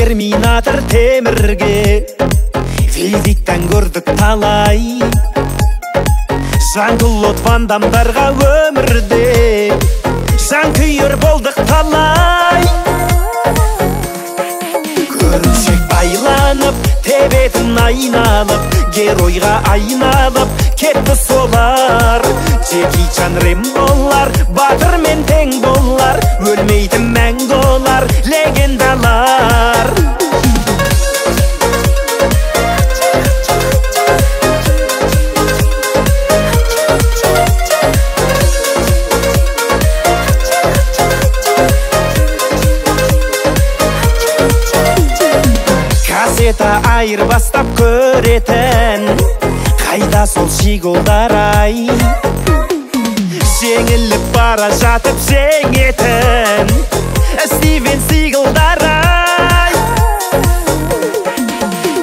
Терминатор темірге Физиктен көрдік талай Жан-Клод Ван Дамдарға өмірде Жанкүйер болдық талай Көріншек байланып, тебетін айналып Геройға айналып, кетті солар Джеки Чан Рэмболар, батырмен тең болар Өлмейтін мәңгі олар, легендалар Кассета айырбастап көретін Қайда сол шиголдар ай Жеңіліп бара жатып жеңетін Стивен Сигалдар ай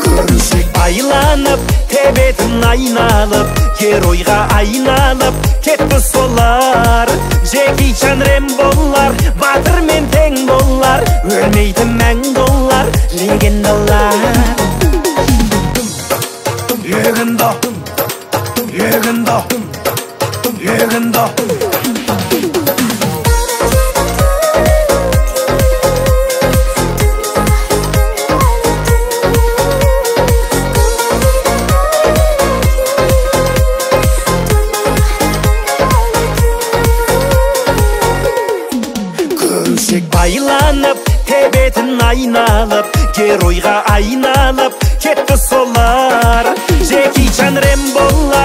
Көріншек байланып, тебетін айналып Геройға айналып, кетті солар Джеки Чан Рэмболар, батырмен тең болар Өлмейтін мәңгі олар, легендалар Легенда, легенда, легенда Көріншек байланып, тебетін айналып Геройға айналып, кетті солар Джеки Чан Рэмболар